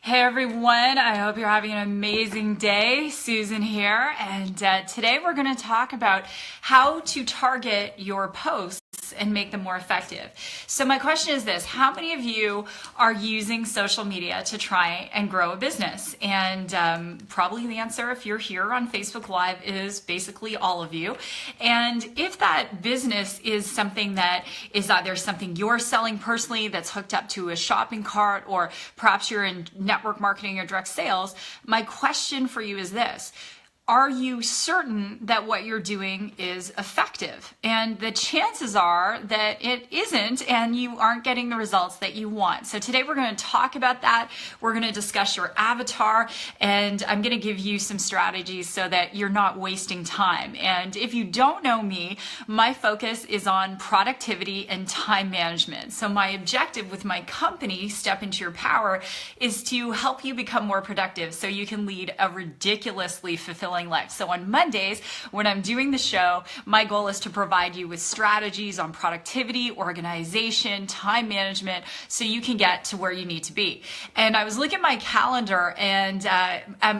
Hey everyone, I hope you're having an amazing day. Susan here, and today we're going to talk about how to target your posts and make them more effective. So my question is this: how many of you are using social media to try and grow a business? And probably the answer, if you're here on Facebook Live, is basically all of you. And if that business is something that is either something you're selling personally that's hooked up to a shopping cart, or perhaps you're in network marketing or direct sales, my question for you is this: are you certain that what you're doing is effective? And the chances are that it isn't, and you aren't getting the results that you want. So today we're going to talk about that. We're going to discuss your avatar, and I'm going to give you some strategies so that you're not wasting time. And if you don't know me, my focus is on productivity and time management. So my objective with my company, Step Into Your Power, is to help you become more productive so you can lead a ridiculously fulfilling life. So on Mondays, when I'm doing the show, my goal is to provide you with strategies on productivity, organization, time management, so you can get to where you need to be. And I was looking at my calendar, and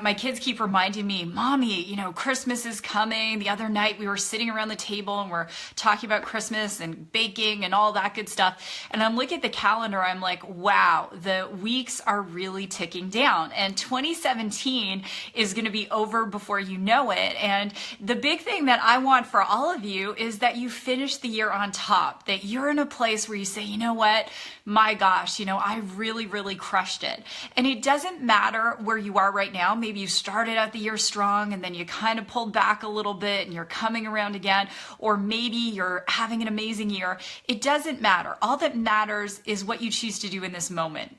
my kids keep reminding me, Mommy, Christmas is coming. The other night we were sitting around the table and we're talking about Christmas and baking and all that good stuff. And I'm looking at the calendar, I'm like, wow, the weeks are really ticking down. And 2017 is going to be over before you know it. And the big thing that I want for all of you is that you finish the year on top, that you're in a place where you say, you know what, my gosh, I really, really crushed it. And it doesn't matter where you are right now. Maybe you started out the year strong and then you kind of pulled back a little bit and you're coming around again, or maybe you're having an amazing year. It doesn't matter. All that matters is what you choose to do in this moment.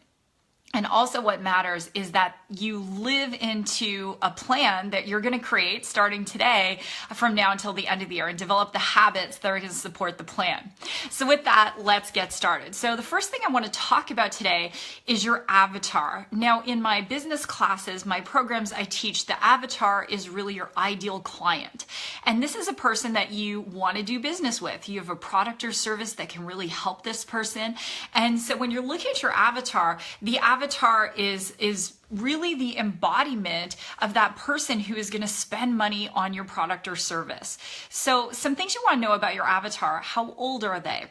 And also what matters is that you live into a plan that you're going to create starting today from now until the end of the year, and develop the habits that are going to support the plan. So with that, let's get started. So the first thing I want to talk about today is your avatar. Now, in my business classes, my programs, I teach the avatar is really your ideal client. And this is a person that you want to do business with. You have a product or service that can really help this person. And so when you're looking at your avatar, the avatar is really the embodiment of that person who is going to spend money on your product or service. So some things you want to know about your avatar: how old are they?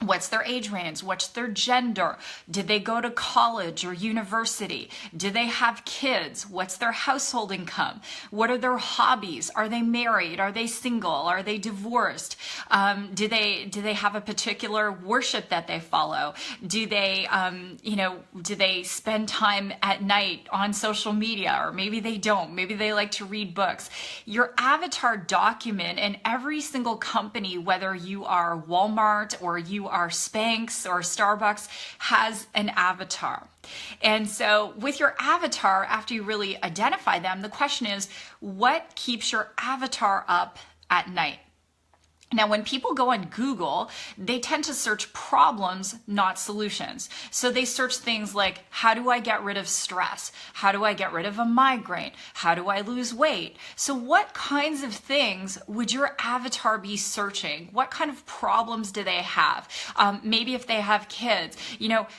What's their age range? What's their gender? Did they go to college or university? Do they have kids? What's their household income? What are their hobbies? Are they married? Are they single? Are they divorced? Do they have a particular worship that they follow? Do they, do they spend time at night on social media? Or maybe they don't. Maybe they like to read books. Your avatar document, and every single company, whether you are Walmart or you are Spanx or Starbucks, has an avatar. And so with your avatar, after you really identify them, the question is, what keeps your avatar up at night? Now, when people go on Google, they tend to search problems, not solutions. So they search things like, how do I get rid of stress? How do I get rid of a migraine? How do I lose weight? So what kinds of things would your avatar be searching? What kind of problems do they have? Maybe if they have kids,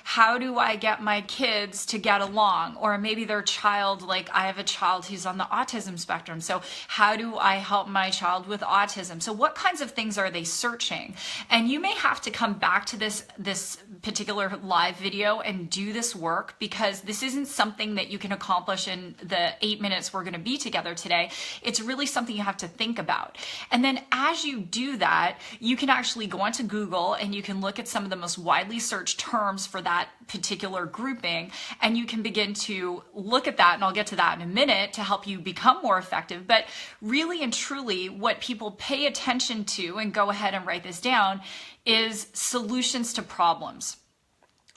how do I get my kids to get along? Or maybe their child, like I have a child who's on the autism spectrum. So how do I help my child with autism? So what kinds of things are they searching? And you may have to come back to this particular live video and do this work, because this isn't something that you can accomplish in the 8 minutes we're going to be together today. It's really something you have to think about. And then as you do that, you can actually go onto Google and you can look at some of the most widely searched terms for that particular grouping, and you can begin to look at that, and I'll get to that in a minute, to help you become more effective. But really and truly, what people pay attention to, and go ahead and write this down, is solutions to problems.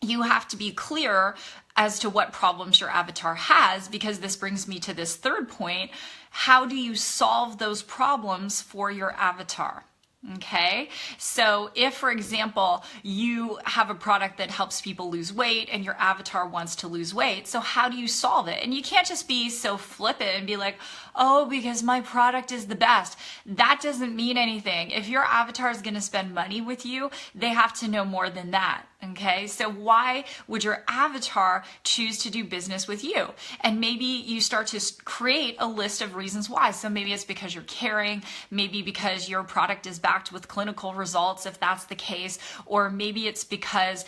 You have to be clear as to what problems your avatar has, because this brings me to this third point: how do you solve those problems for your avatar? Okay, so if, for example, you have a product that helps people lose weight and your avatar wants to lose weight, so how do you solve it? And you can't just be so flippant and be like, oh, because my product is the best. That doesn't mean anything. If your avatar is going to spend money with you, they have to know more than that. Okay, so why would your avatar choose to do business with you? And maybe you start to create a list of reasons why. So maybe it's because you're caring, maybe because your product is backed with clinical results, if that's the case, or maybe it's because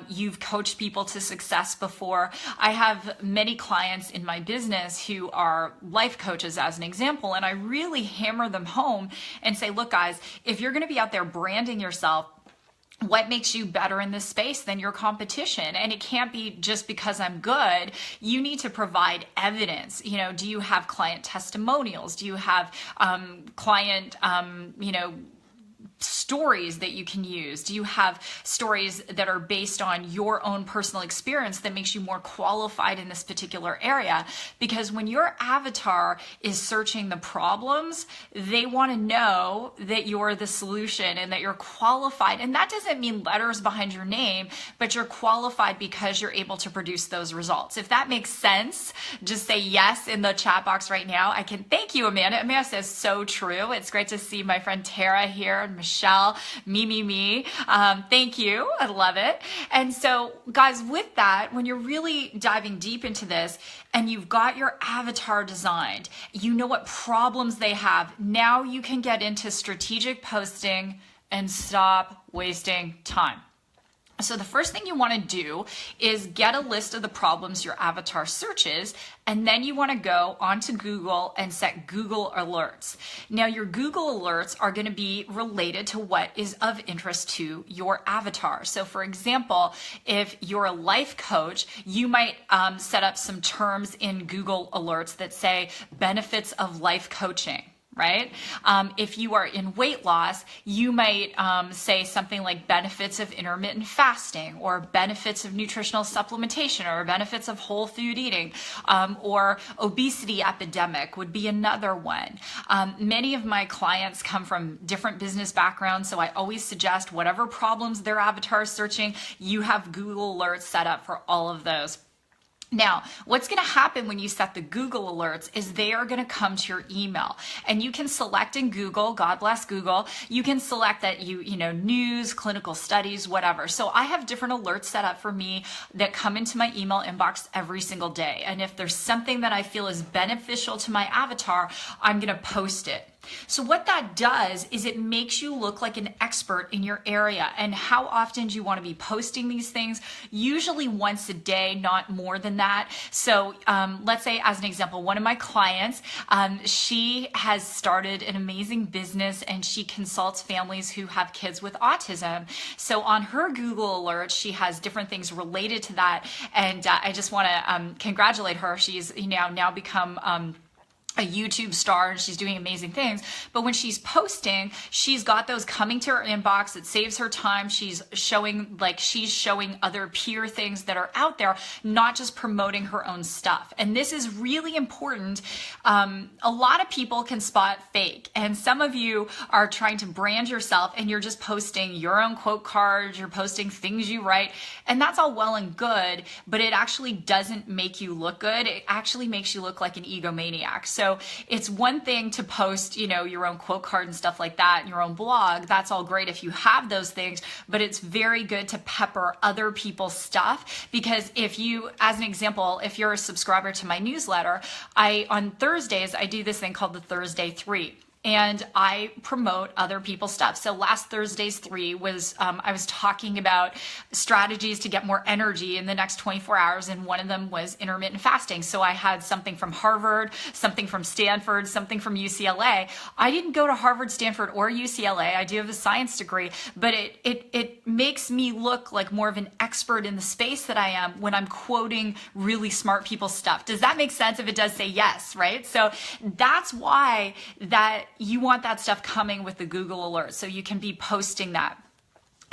you've coached people to success before. I have many clients in my business who are life coaches, as an example, and I really hammer them home and say, look, guys, if you're going to be out there branding yourself, what makes you better in this space than your competition? And it can't be just because I'm good. You need to provide evidence. You know, do you have client testimonials? Do you have client, stories that you can use? Do you have stories that are based on your own personal experience that makes you more qualified in this particular area? Because when your avatar is searching the problems, they want to know that you're the solution and that you're qualified. And that doesn't mean letters behind your name, but you're qualified because you're able to produce those results. If that makes sense, just say yes in the chat box right now. I can thank you, Amanda. Amanda says so true. It's great to see my friend Tara here and Michelle, me. Thank you. I love it. And so, guys, with that, when you're really diving deep into this and you've got your avatar designed, you know what problems they have. Now you can get into strategic posting and stop wasting time. So the first thing you want to do is get a list of the problems your avatar searches, and then you want to go onto Google and set Google alerts. Now your Google alerts are going to be related to what is of interest to your avatar. So for example, if you're a life coach, you might set up some terms in Google alerts that say benefits of life coaching. Right? If you are in weight loss, you might say something like benefits of intermittent fasting, or benefits of nutritional supplementation, or benefits of whole food eating, or obesity epidemic would be another one. Many of my clients come from different business backgrounds, so I always suggest whatever problems their avatar is searching, you have Google alerts set up for all of those. Now, what's going to happen when you set the Google alerts is they are going to come to your email, and you can select in Google, God bless Google, you can select that news, clinical studies, whatever. So I have different alerts set up for me that come into my email inbox every single day. And if there's something that I feel is beneficial to my avatar, I'm going to post it. So what that does is it makes you look like an expert in your area. And how often do you want to be posting these things? Usually once a day, not more than that. So let's say, as an example, one of my clients, she has started an amazing business and she consults families who have kids with autism. So on her Google alerts, she has different things related to that. And I just want to congratulate her. She's now become a YouTube star, and she's doing amazing things. But when she's posting, she's got those coming to her inbox. It saves her time. She's showing other peer things that are out there, not just promoting her own stuff. And this is really important. A lot of people can spot fake, and some of you are trying to brand yourself and you're just posting your own quote cards, you're posting things you write, and that's all well and good, but it actually doesn't make you look good. It actually makes you look like an egomaniac. So it's one thing to post, your own quote card and stuff like that in your own blog. That's all great if you have those things, but it's very good to pepper other people's stuff, because if you, as an example, if you're a subscriber to my newsletter, on Thursdays, I do this thing called the Thursday 3. And I promote other people's stuff. So last Thursday's 3 was, I was talking about strategies to get more energy in the next 24 hours. And one of them was intermittent fasting. So I had something from Harvard, something from Stanford, something from UCLA. I didn't go to Harvard, Stanford, or UCLA. I do have a science degree, but it makes me look like more of an expert in the space that I am when I'm quoting really smart people's stuff. Does that make sense? If it does, say yes, right? So that's why you want that stuff coming with the Google alerts, so you can be posting that.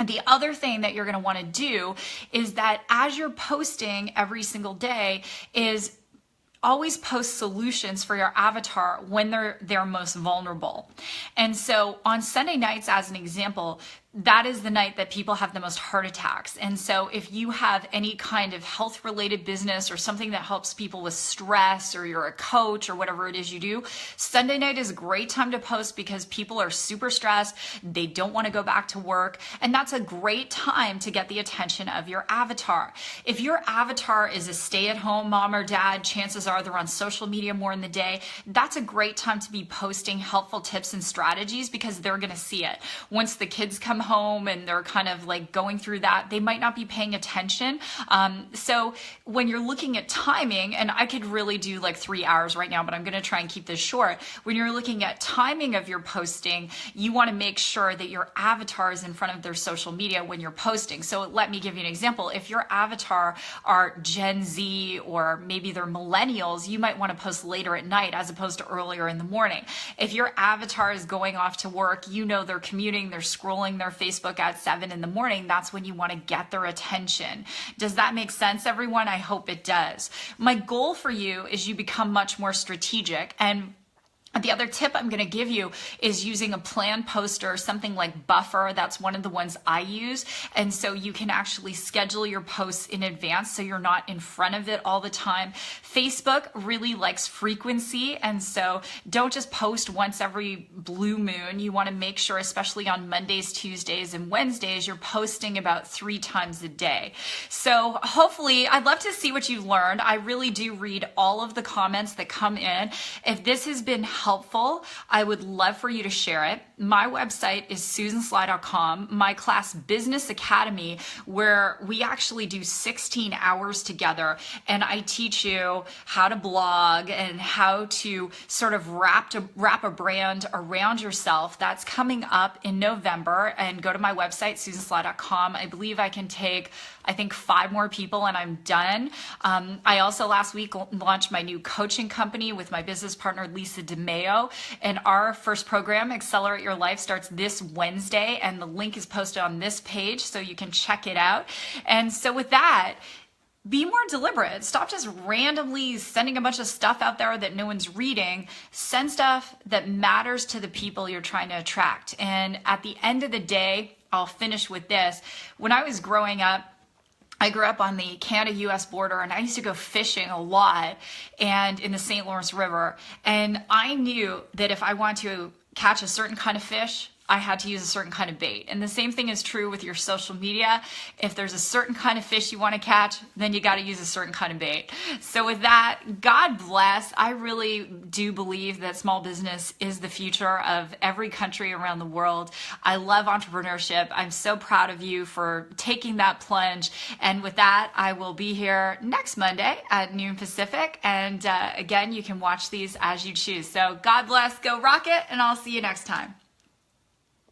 The other thing that you're going to want to do is that as you're posting every single day is always post solutions for your avatar when they're most vulnerable. And so on Sunday nights, as an example, that is the night that people have the most heart attacks. And so if you have any kind of health related business or something that helps people with stress, or you're a coach or whatever it is you do, Sunday night is a great time to post because people are super stressed. They don't want to go back to work. And that's a great time to get the attention of your avatar. If your avatar is a stay-at-home mom or dad, chances are they're on social media more in the day. That's a great time to be posting helpful tips and strategies because they're going to see it. Once the kids come home and they're kind of like going through that, they might not be paying attention. So when you're looking at timing, and I could really do like 3 hours right now, but I'm going to try and keep this short. When you're looking at timing of your posting, you want to make sure that your avatar is in front of their social media when you're posting. So let me give you an example. If your avatar are Gen Z or maybe they're millennials, you might want to post later at night as opposed to earlier in the morning. If your avatar is going off to work, you know they're commuting, they're scrolling their Facebook at 7 in the morning, that's when you want to get their attention. Does that make sense, everyone? I hope it does. My goal for you is you become much more strategic. And the other tip I'm going to give you is using a planned poster, something like Buffer. That's one of the ones I use. And so you can actually schedule your posts in advance so you're not in front of it all the time. Facebook really likes frequency. And so don't just post once every blue moon. You want to make sure, especially on Mondays, Tuesdays, and Wednesdays, you're posting about 3 times a day. So hopefully, I'd love to see what you've learned. I really do read all of the comments that come in. If this has been helpful, I would love for you to share it. My website is susansly.com. My class Business Academy, where we actually do 16 hours together, and I teach you how to blog and how to sort of wrap a brand around yourself. That's coming up in November. And go to my website, susansly.com. I believe I can take, 5 more people and I'm done. I also last week launched my new coaching company with my business partner, Lisa DeMeo. And our first program, Accelerate Your Life, starts this Wednesday. And the link is posted on this page so you can check it out. And so with that, be more deliberate. Stop just randomly sending a bunch of stuff out there that no one's reading. Send stuff that matters to the people you're trying to attract. And at the end of the day, I'll finish with this. When I was growing up, I grew up on the Canada-US border, and I used to go fishing a lot and in the St. Lawrence River. And I knew that if I wanted to catch a certain kind of fish, I had to use a certain kind of bait. And the same thing is true with your social media. If there's a certain kind of fish you want to catch, then you got to use a certain kind of bait. So with that, God bless. I really do believe that small business is the future of every country around the world. I love entrepreneurship. I'm so proud of you for taking that plunge. And with that, I will be here next Monday at noon Pacific. And again, you can watch these as you choose. So God bless, go rock it, and I'll see you next time.